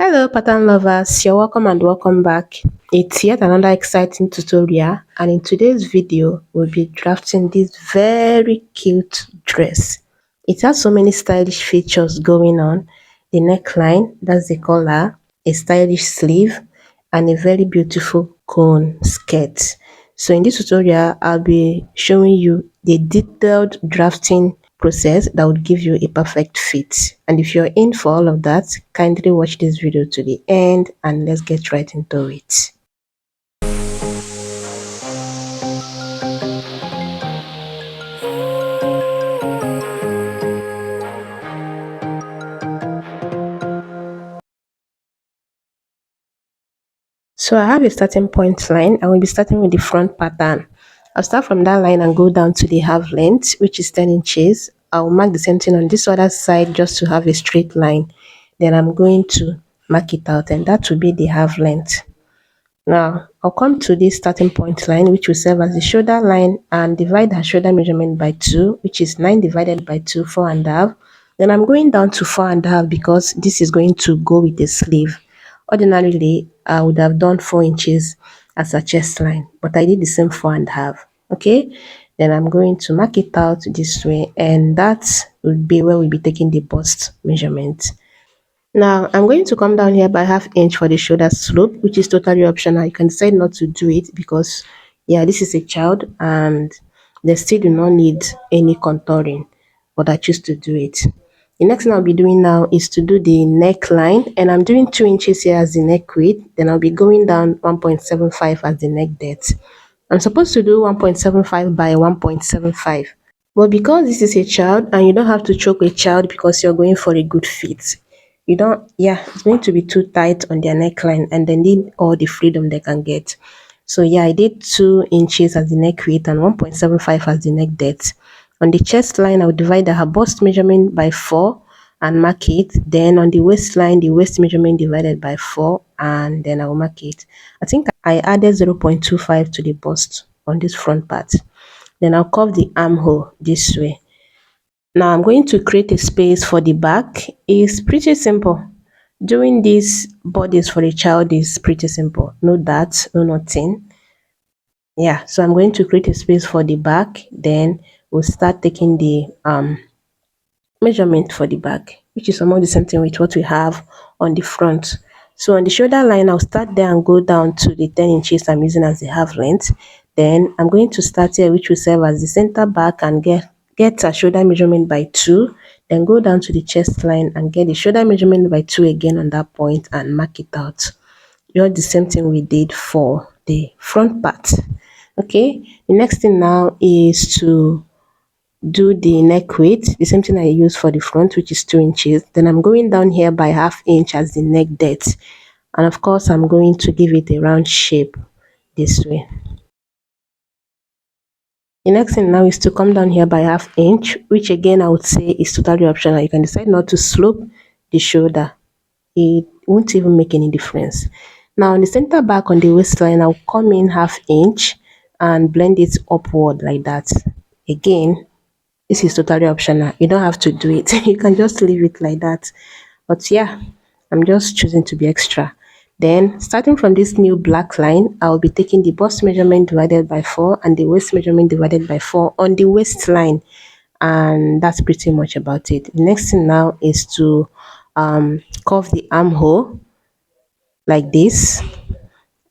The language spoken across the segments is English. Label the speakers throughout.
Speaker 1: Hello pattern lovers, you're welcome and welcome back. It's yet another exciting tutorial, and in today's video we'll be drafting this very cute dress. It has so many stylish features going on: the neckline, that's the collar, a stylish sleeve, and a very beautiful cone skirt. So in this tutorial I'll be showing you the detailed drafting process that would give you a perfect fit. And if you're in for all of that, kindly watch this video to the end and let's get right into it. So I have a starting point line. I will be starting with the front pattern. I'll start from that line and go down to the half length, which is 10 inches. I'll mark the same thing on this other side just to have a straight line. Then I'm going to mark it out, and that will be the half length. Now I'll come to this starting point line, which will serve as the shoulder line, and divide the shoulder measurement by 2, which is 9 divided by 2, 4.5. Then I'm going down to 4.5 because this is going to go with the sleeve. Ordinarily I would have done 4 inches as a chest line, but I did the same 4.5. Okay, then I'm going to mark it out this way, and that would be where we'll be taking the bust measurement. Now I'm going to come down here by ½ inch for the shoulder slope, which is totally optional. You can decide not to do it because yeah, this is a child and they still do not need any contouring, but I choose to do it. The next thing I'll be doing now is to do the neckline, and I'm doing 2 inches here as the neck width. Then I'll be going down 1.75 as the neck depth. I'm supposed to do 1.75 by 1.75. But because this is a child and you don't have to choke a child because you're going for a good fit, you don't, yeah, it's going to be too tight on their neckline and they need all the freedom they can get. So yeah, I did 2 inches as the neck width and 1.75 as the neck depth. On the chest line, I will divide her bust measurement by 4 and mark it. Then on the waistline, the waist measurement divided by 4, and then I will mark it. I think I added 0.25 to the bust on this front part. Then I'll curve the armhole this way. Now I'm going to create a space for the back. It's pretty simple. Doing this bodice for a child is pretty simple. No dots, no nothing. Yeah, so I'm going to create a space for the back. Then we'll start taking the measurement for the back, which is almost the same thing with what we have on the front. So on the shoulder line, I'll start there and go down to the 10 inches I'm using as the half length. Then I'm going to start here, which will serve as the center back, and get a shoulder measurement by 2. Then go down to the chest line and get the shoulder measurement by 2 again on that point and mark it out. Just the same thing we did for the front part. Okay, the next thing now is to do the neck width, the same thing I use for the front, which is 2 inches. Then I'm going down here by ½ inch as the neck depth, and of course I'm going to give it a round shape this way. The next thing now is to come down here by ½ inch, which again I would say is totally optional. You can decide not to slope the shoulder, it won't even make any difference. Now on the center back on the waistline, I'll come in ½ inch and blend it upward like that. Again, this is totally optional. You don't have to do it. You can just leave it like that. But yeah, I'm just choosing to be extra. Then starting from this new black line, I'll be taking the bust measurement divided by 4 and the waist measurement divided by 4 on the waistline. And that's pretty much about it. The next thing now is to curve the armhole like this.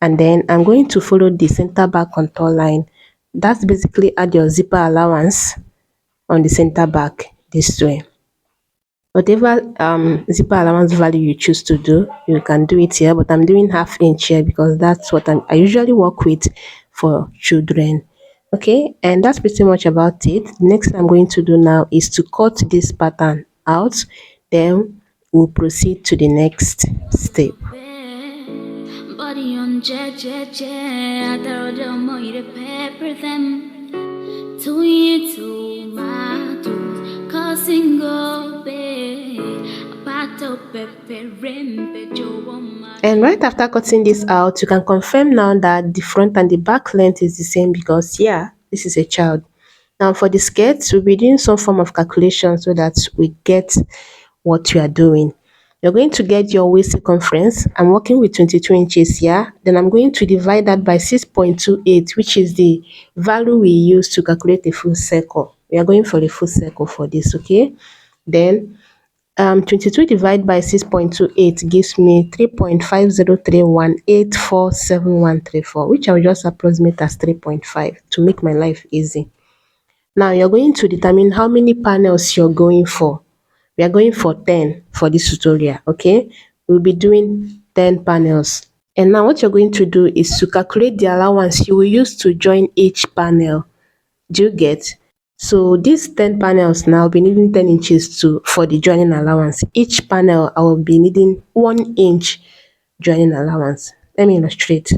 Speaker 1: And then I'm going to follow the center back contour line. That's basically add your zipper allowance on the center back this way. Whatever zipper allowance value you choose to do, you can do it here, but I'm doing ½ inch here because that's what I usually work with for children. Okay, and that's pretty much about it. The next thing I'm going to do now is to cut this pattern out, then we'll proceed to the next step. Body on pepper them and right after cutting this out, you can confirm now that the front and the back length is the same because yeah, this is a child. Now for the skirts, we'll be doing some form of calculation so that we get what we are doing. You're going to get your waist circumference. I'm working with 22 inches here. Then I'm going to divide that by 6.28, which is the value we use to calculate a full circle. We are going for the full circle for this, okay? Then 22 divided by 6.28 gives me 3.5031847134, which I will just approximate as 3.5 to make my life easy. Now you're going to determine how many panels you're going for. We are going for 10 for this tutorial, okay? We'll be doing 10 panels. And now what you're going to do is to calculate the allowance you will use to join each panel. Do you get? So these 10 panels now, I'll be needing 10 inches to for the joining allowance. Each panel, I will be needing 1 inch joining allowance. Let me illustrate.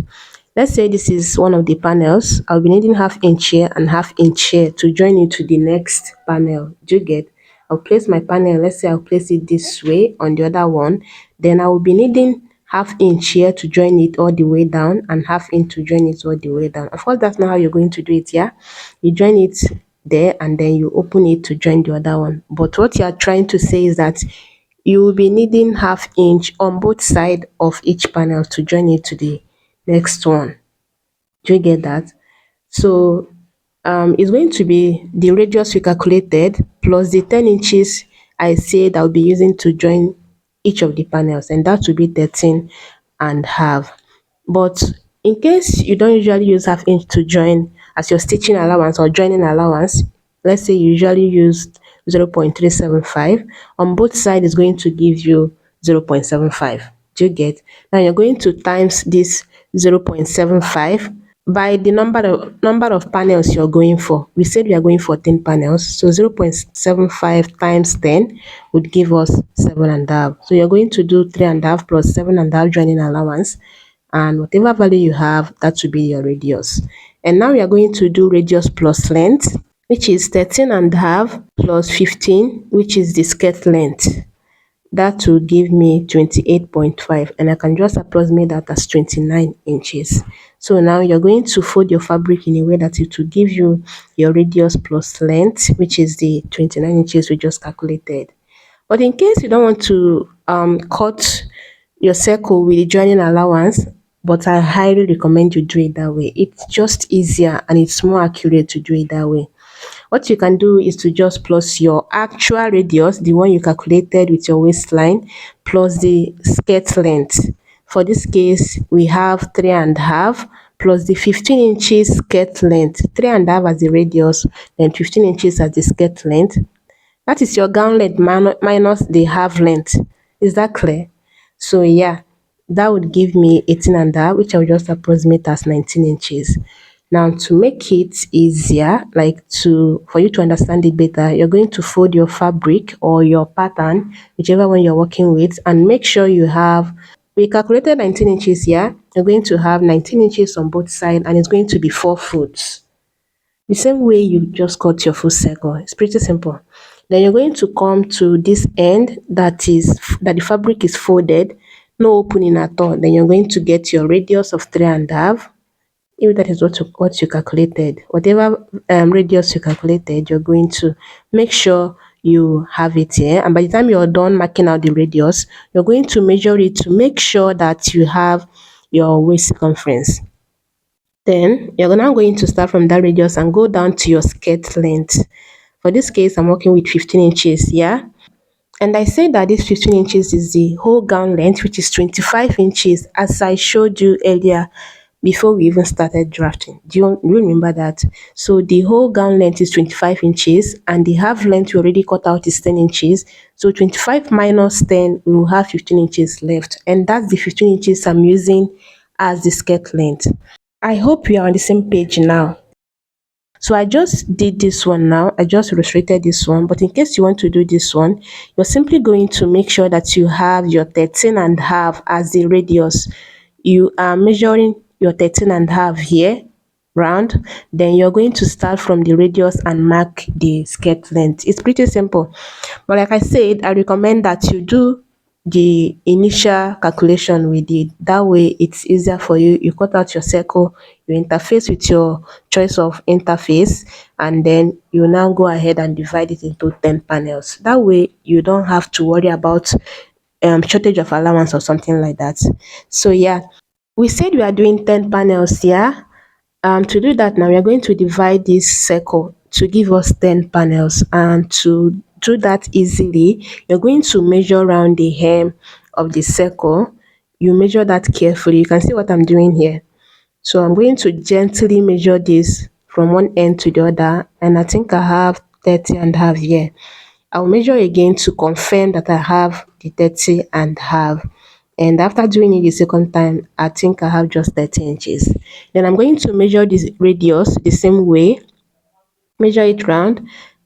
Speaker 1: Let's say this is one of the panels. I'll be needing half inch here and half inch here to join it to the next panel. Do you get? I'll place my panel, let's say I'll place it this way on the other one. Then I will be needing half inch here to join it all the way down and half inch to join it all the way down. Of course, that's not how you're going to do it, yeah? You join it there and then you open it to join the other one. But what you are trying to say is that you will be needing half inch on both sides of each panel to join it to the next one. Do you get that? So it's going to be the radius we calculated plus the 10 inches I said I'll be using to join each of the panels, and that will be 13 and half. But in case you don't usually use half inch to join as your stitching allowance or joining allowance, let's say you usually use 0.375, on both sides is going to give you 0.75. Do you get? Now you're going to times this 0.75 by the number of panels you're going for. We said we are going for 10 panels, so 0.75 times 10 would give us 7.5. So you're going to do 3.5 plus 7.5 joining allowance, and whatever value you have, that will be your radius. And now we are going to do radius plus length, which is 13.5 plus 15, which is the skirt length. That will give me 28.5, and I can just approximate that as 29 inches. So now you're going to fold your fabric in a way that it will give you your radius plus length, which is the 29 inches we just calculated. But in case you don't want to cut your circle with the joining allowance, but I highly recommend you do it that way. It's just easier and it's more accurate to do it that way. What you can do is to just plus your actual radius, the one you calculated with your waistline, plus the skirt length. For this case, we have 3.5 plus the 15 inches skirt length. 3.5 as the radius, then 15 inches as the skirt length. That is your gown length minus the half length. Is that clear? So yeah, that would give me 18.5, which I'll just approximate as 19 inches. Now to make it easier, like for you to understand it better, you're going to fold your fabric or your pattern, whichever one you're working with, and make sure you have, we calculated 19 inches here, you're going to have 19 inches on both sides, and it's going to be 4 folds. The same way you just cut your full circle. It's pretty simple. Then you're going to come to this end that the fabric is folded, no opening at all. Then you're going to get your radius of 3.5. If that is what you calculated, whatever radius you calculated, you're going to make sure you have it here. And by the time you're done marking out the radius, you're going to measure it to make sure that you have your waist circumference. Then you're now going to start from that radius and go down to your skirt length. For this case, I'm working with 15 inches, yeah? And I said that this 15 inches is the whole gown length, which is 25 inches, as I showed you earlier before we even started drafting. Do you remember that? So the whole gown length is 25 inches, and the half length we already cut out is 10 inches. So 25 minus 10, we will have 15 inches left. And that's the 15 inches I'm using as the skirt length. I hope we are on the same page now. So I just did this one now. I just illustrated this one. But in case you want to do this one, you're simply going to make sure that you have your 13.5 as the radius. You are measuring your 13.5 here, round. Then you're going to start from the radius and mark the skirt length. It's pretty simple. But like I said, I recommend that you do the initial calculation we did. That way it's easier for you. You cut out your circle, you interface with your choice of interface, and then you now go ahead and divide it into 10 panels. That way you don't have to worry about shortage of allowance or something like that. So yeah, we said we are doing 10 panels, yeah. To do that now, we are going to divide this circle to give us 10 panels. And to do that easily, you're going to measure around the hem of the circle. You measure that carefully. You can see what I'm doing here. So I'm going to gently measure this from one end to the other. And I think I have 30 and a half here. I'll measure again to confirm that I have the 30 and a half. And after doing it the second time, I think I have just 30 inches. Then I'm going to measure this radius the same way, measure it round,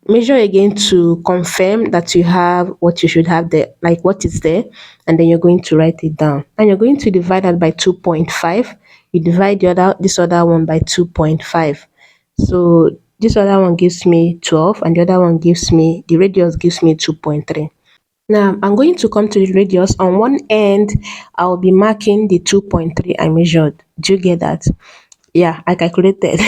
Speaker 1: measure again to confirm that you have what you should have there, like what is there, and then you're going to write it down. And you're going to divide that by 2.5. You divide this other one by 2.5. So this other one gives me 12, and the other one gives me, the radius gives me 2.3. Now I'm going to come to the radius. On one end, I'll be marking the 2.3 I measured. Do you get that? Yeah, I calculated.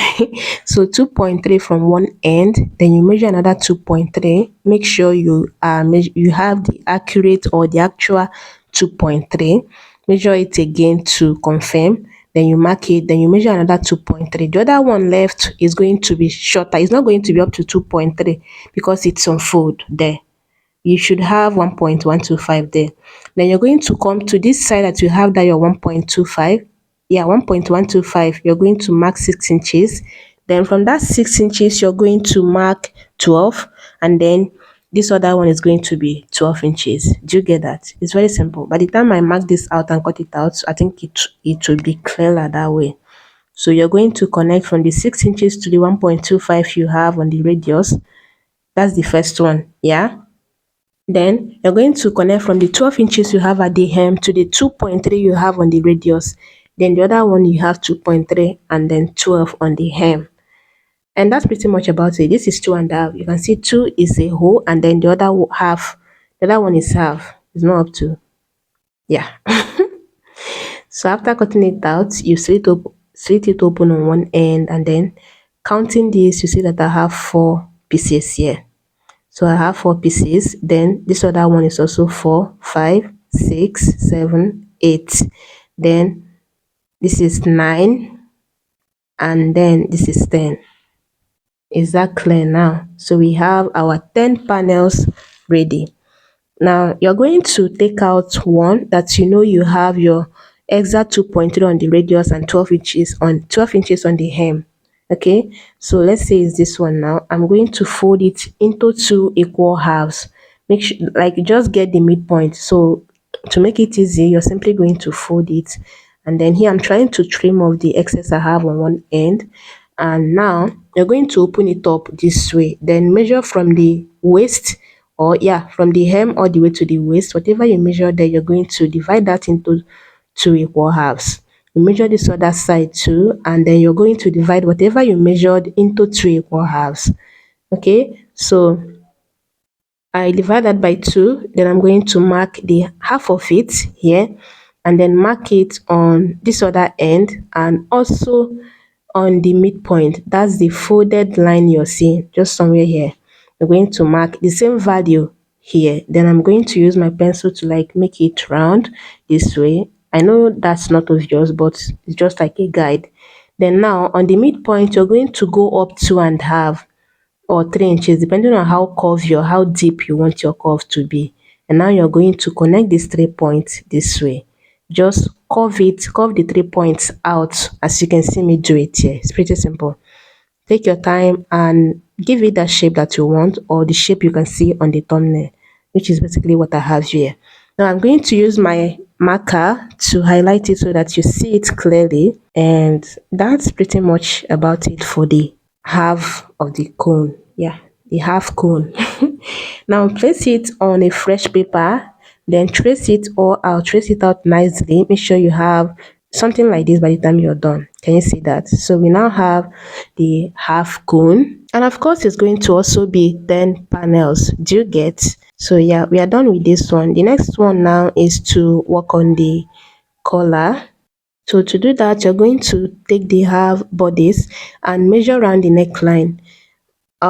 Speaker 1: So 2.3 from one end, then you measure another 2.3. Make sure you have the accurate or the actual 2.3. Measure it again to confirm. Then you mark it, then you measure another 2.3. The other one left is going to be shorter. It's not going to be up to 2.3 because it's on fold there. You should have 1.125 there. Then you're going to come to this side that you have that your 1.25. Yeah, 1.125. You're going to mark 6 inches. Then from that 6 inches, you're going to mark 12. And then this other one is going to be 12 inches. Do you get that? It's very simple. By the time I mark this out and cut it out, I think it will be clearer that way. So you're going to connect from the 6 inches to the 1.25 you have on the radius. That's the first one. Yeah. Then you're going to connect from the 12 inches you have at the hem to the 2.3 you have on the radius. Then the other one you have 2.3 and then 12 on the hem. And that's pretty much about it. This is 2.5. You can see 2 is a whole and then the other half, the other one is half. It's not up to. Yeah. So after cutting it out, you slit it open on one end and then counting this, you see that I have 4 pieces here. So I have 4 pieces. Then this other one is also 4, 5, 6, 7, 8. Then this is 9. And then this is 10. Is that clear now? So we have our 10 panels ready. Now you're going to take out one that you know you have your exact 2.3 on the radius and 12 inches on the hem. Okay, so let's say it's this one now. I'm going to fold it into 2 equal halves. Make sure, like, just get the midpoint. So to make it easy, you're simply going to fold it, and then here I'm trying to trim off the excess I have on one end. And now you're going to open it up this way, then measure from the waist, or yeah, from the hem all the way to the waist. Whatever you measure there, you're going to divide that into 2 equal halves. You measure this other side too, and then you're going to divide whatever you measured into 2 equal halves. Okay, so I divide that by 2, then I'm going to mark the half of it here, and then mark it on this other end and also on the midpoint. That's the folded line you're seeing, just somewhere here. I'm going to mark the same value here. Then I'm going to use my pencil to like make it round this way. I know that's not obvious, but it's just like a guide. Then now on the midpoint, you're going to go up 2.5 or 3 inches, depending on how curvy or how deep you want your curve to be. And now you're going to connect these 3 points this way. Just curve the 3 points out as you can see me do it here. It's pretty simple. Take your time and give it the shape that you want, or the shape you can see on the thumbnail, which is basically what I have here. Now I'm going to use my marker to highlight it so that you see it clearly. And that's pretty much about it for the half of the cone. Yeah, the half cone. Now place it on a fresh paper, then trace it, or I'll trace it out nicely. Make sure you have something like this by the time you're done. Can you see that? So we now have the half cone, and of course it's going to also be 10 panels. Do you get? So yeah, we are done with this one. The next one now is to work on the collar. So to do that, you're going to take the half bodice and measure around the neckline.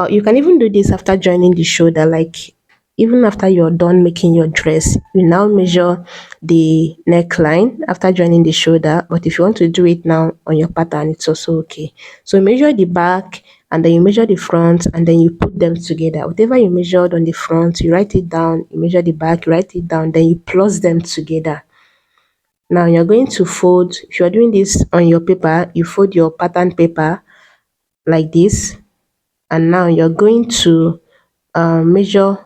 Speaker 1: You can even do this after joining the shoulder. Like, even after you're done making your dress, you now measure the neckline after joining the shoulder. But if you want to do it now on your pattern, it's also okay. So measure the back, and then you measure the front, and then you put them together. Whatever you measured on the front, you write it down, you measure the back, you write it down, then you plus them together. Now you're going to fold. If you're doing this on your paper, you fold your pattern paper like this, and now you're going to measure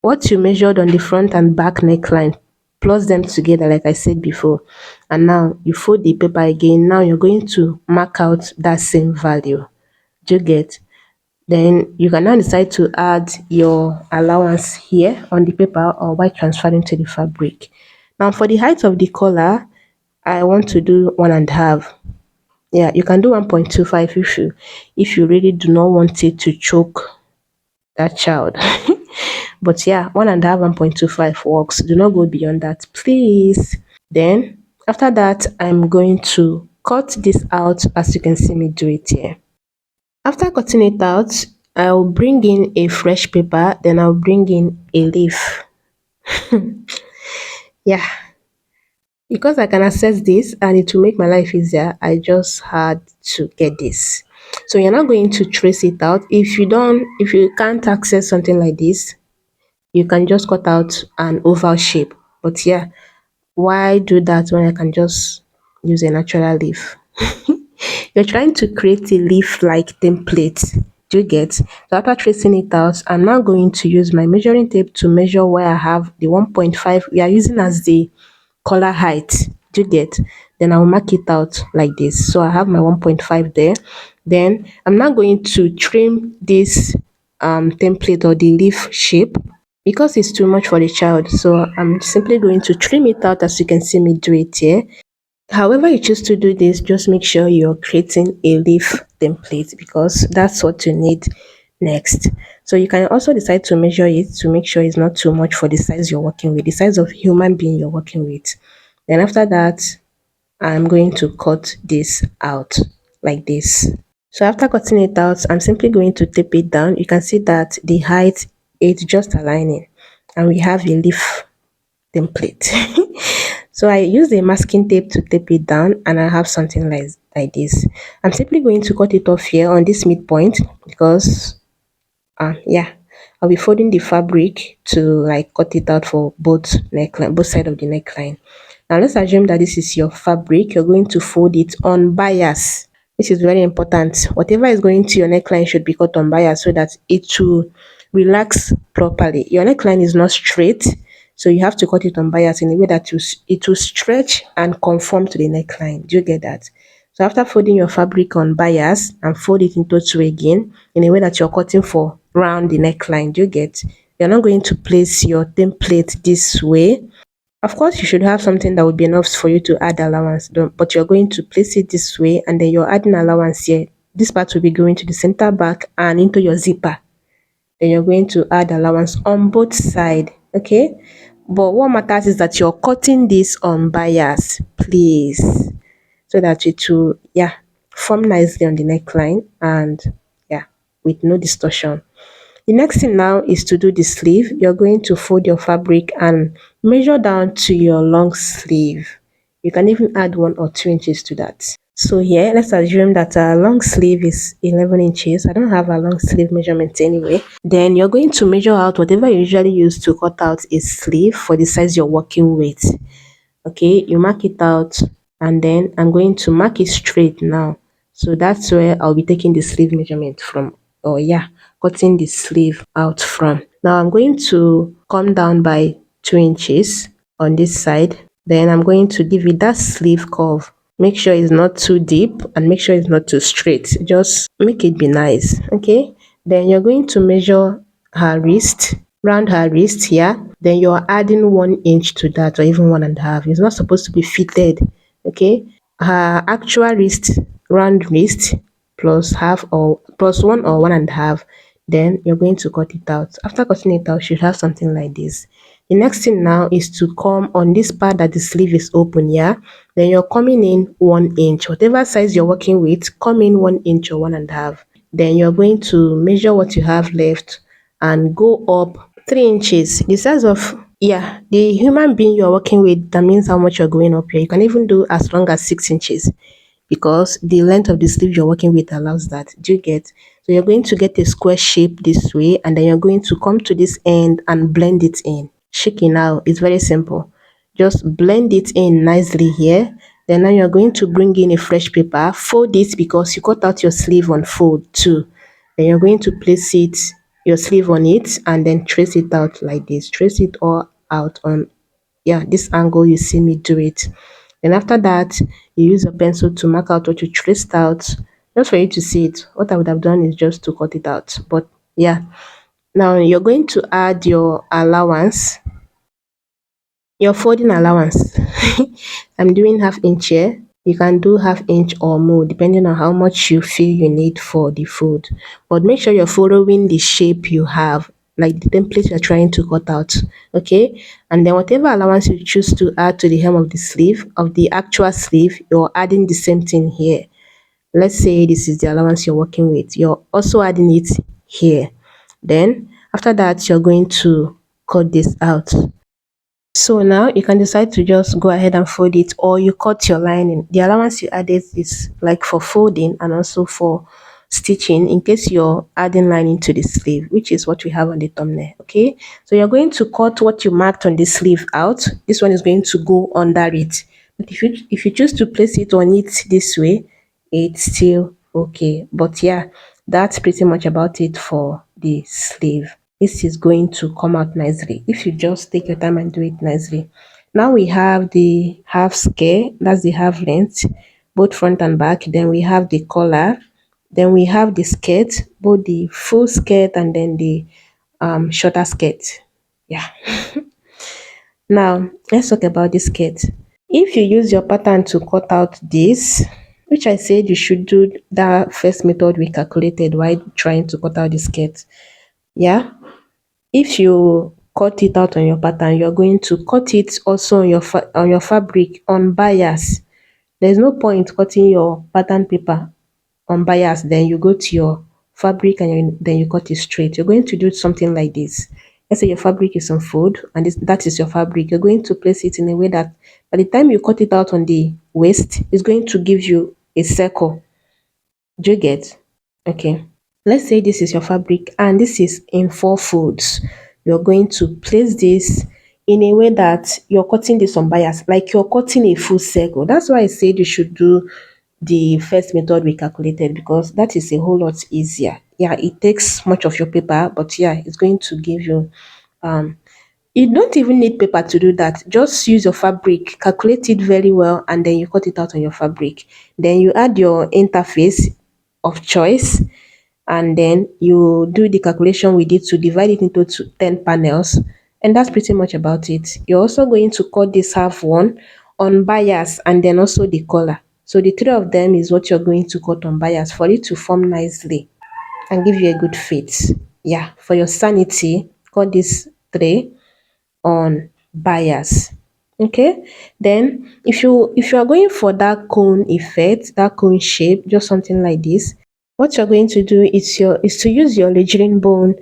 Speaker 1: what you measured on the front and back neckline, plus them together like I said before. And now you fold the paper again. Now you're going to mark out that same value. Do you get? Then you can now decide to add your allowance here on the paper or by transferring to the fabric. Now for the height of the collar, I want to do 1.5. Yeah, you can do 1.25 if you really do not want it to choke that child. But yeah, 1.5, 1.25 works. Do not go beyond that, please. Then after that, I'm going to cut this out as you can see me do it here. After cutting it out, I'll bring in a fresh paper, then I'll bring in a leaf. Yeah, because I can access this and it will make my life easier, I just had to get this. So you're not going to trace it out. If you can't access something like this, you can just cut out an oval shape. But yeah, why do that when I can just use a natural leaf? You're trying to create a leaf-like template. Do you get? So after tracing it out, I'm now going to use my measuring tape to measure where I have the 1.5 we are using as the collar height. Do you get? Then I'll mark it out like this. So I have my 1.5 there. Then I'm now going to trim this template or the leaf shape because it's too much for the child. So I'm simply going to trim it out as you can see me do it here. However you choose to do this, just make sure you're creating a leaf template because that's what you need next. So you can also decide to measure it to make sure it's not too much for the size you're working with, the size of human being you're working with. Then after that, I'm going to cut this out like this. So after cutting it out, I'm simply going to tape it down. You can see that the height is just aligning and we have a leaf template. So I use a masking tape to tape it down and I have something like this. I'm simply going to cut it off here on this midpoint because yeah, I'll be folding the fabric to like cut it out for both side of the neckline. Now let's assume that this is your fabric. You're going to fold it on bias. This is very important. Whatever is going to your neckline should be cut on bias so that it will relax properly. Your neckline is not straight, so you have to cut it on bias in a way that it will stretch and conform to the neckline. Do you get that? So after folding your fabric on bias and fold it into two again in a way that you're cutting for round the neckline. Do you get? You're not going to place your template this way. Of course, you should have something that would be enough for you to add allowance, but you're going to place it this way and then you're adding allowance here. This part will be going to the center back and into your zipper. Then you're going to add allowance on both sides, okay? But what matters is that you're cutting this on bias, please, so that it will, yeah, form nicely on the neckline and, yeah, with no distortion. The next thing now is to do the sleeve. You're going to fold your fabric and measure down to your long sleeve. You can even add 1 or 2 inches to that. So here, let's assume that our long sleeve is 11 inches. I don't have a long sleeve measurement anyway. Then you're going to measure out whatever you usually use to cut out a sleeve for the size you're working with. Okay, you mark it out and then I'm going to mark it straight now. So that's where I'll be taking the sleeve measurement from. Oh yeah, cutting the sleeve out from. Now I'm going to come down by 2 inches on this side. Then I'm going to give it that sleeve curve. Make sure it's not too deep and make sure it's not too straight. Just make it be nice. Okay. Then you're going to measure her wrist, round her wrist here. Then you're adding 1 inch to that or even 1.5. It's not supposed to be fitted. Okay. Her actual wrist, round wrist plus half or plus 1 or 1.5. Then you're going to cut it out. After cutting it out, you should have something like this. The next thing now is to come on this part that the sleeve is open, yeah? Then you're coming in 1 inch. Whatever size you're working with, come in 1 inch or 1.5. Then you're going to measure what you have left and go up 3 inches. The size of, yeah, the human being you're working with determines how much you're going up here. You can even do as long as 6 inches because the length of the sleeve you're working with allows that. Do you get? So you're going to get a square shape this way, and then you're going to come to this end and blend it in. Shaking now is very simple. Just blend it in nicely here. Then now you're going to bring in a fresh paper, fold it because you cut out your sleeve on fold too. Then you're going to place it, your sleeve on it, and then trace it out like this. Trace it all out on, yeah, this angle you see me do it. Then after that, you use a pencil to mark out what you traced out, just for you to see it. What I would have done is just to cut it out. But yeah, now you're going to add your allowance, your folding allowance. I'm doing half inch here. You can do half inch or more depending on how much you feel you need for the fold. But make sure you're following the shape you have, like the template you're trying to cut out. Okay. And then whatever allowance you choose to add to the hem of the sleeve, of the actual sleeve, you're adding the same thing here. Let's say this is the allowance you're working with. You're also adding it here. Then after that, you're going to cut this out. So now you can decide to just go ahead and fold it, or you cut your lining. The allowance you added is like for folding and also for stitching in case you're adding lining to the sleeve, which is what we have on the thumbnail. Okay, so you're going to cut what you marked on the sleeve out. This one is going to go under it, but if you choose to place it on it this way, it's still okay. But yeah, that's pretty much about it for the sleeve. This is going to come out nicely if you just take your time and do it nicely. Now we have the half scale, that's the half length, both front and back. Then we have the collar. Then we have the skirt, both the full skirt and then the shorter skirt. Yeah. Now let's talk about the skirt. If you use your pattern to cut out this, which I said you should do that first method we calculated while trying to cut out the skirt. Yeah. If you cut it out on your pattern, you're going to cut it also on your fabric on bias. There's no point cutting your pattern paper on bias, then you go to your fabric and then you cut it straight. You're going to do something like this. Let's say your fabric is on fold and that is your fabric. You're going to place it in a way that by the time you cut it out on the waist, it's going to give you a circle. Do you get? Okay. Let's say this is your fabric and this is in 4 folds. You're going to place this in a way that you're cutting this on bias, like you're cutting a full circle. That's why I said you should do the first method we calculated, because that is a whole lot easier. Yeah, it takes much of your paper, but yeah, it's going to give you you don't even need paper to do that. Just use your fabric, calculate it very well, and then you cut it out on your fabric. Then you add your interface of choice, and then you do the calculation with it to divide it into 10 panels. And that's pretty much about it. You're also going to cut this half one on bias and then also the collar. So the three of them is what you're going to cut on bias for it to form nicely and give you a good fit. Yeah, for your sanity, cut this three on bias. Okay, then if you are going for that cone effect, that cone shape, just something like this, what you're going to do is to use your legion bone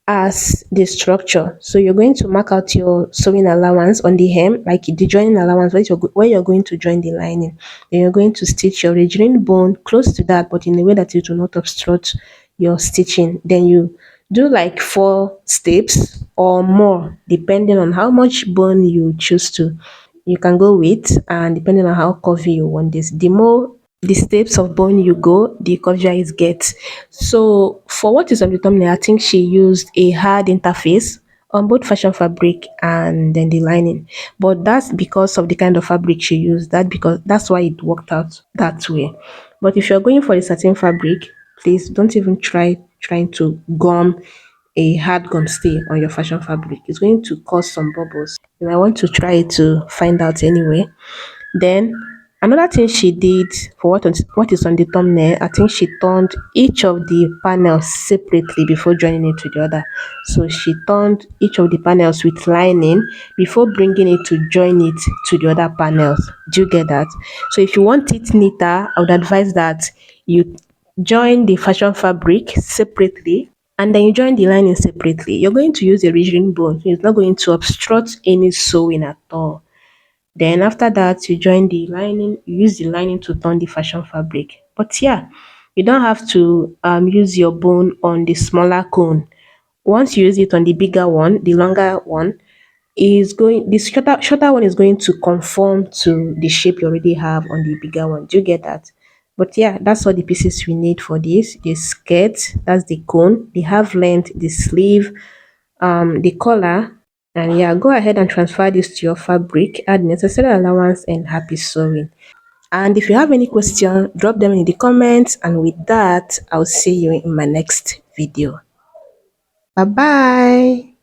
Speaker 1: as the structure. So you're going to mark out your sewing allowance on the hem, like the joining allowance where you're going to join the lining. Then you're going to stitch your legion bone close to that, but in a way that it will not obstruct your stitching. Then you do like 4 steps or more, depending on how much bone you choose to. You can go with, and depending on how curvy you want this, the more the steps of bone you go, the curvier it gets. So for what is on the thumbnail, I think she used a hard interface on both fashion fabric and then the lining, but that's because of the kind of fabric she used, because that's why it worked out that way. But if you're going for a certain fabric, please don't even trying to gum a hard gum stay on your fashion fabric. It's going to cause some bubbles. And I want to try it to find out anyway. Then another thing she did for what is on the thumbnail, I think she turned each of the panels separately before joining it to the other. So she turned each of the panels with lining before bringing it to join it to the other panels. Do you get that? So if you want it neater, I would advise that you join the fashion fabric separately and then you join the lining separately. You're going to use a rigid bone, so it's not going to obstruct any sewing at all. Then after that, you join the lining, you use the lining to turn the fashion fabric. But yeah, you don't have to use your bone on the smaller cone. Once you use it on the bigger one, the longer one, is going the shorter one is going to conform to the shape you already have on the bigger one. Do you get that? But yeah, that's all the pieces we need for this. The skirt, that's the cone, the half length, the sleeve, the collar, and yeah, go ahead and transfer this to your fabric, add necessary allowance, and happy sewing. And if you have any question, drop them in the comments, and with that, I'll see you in my next video. Bye bye.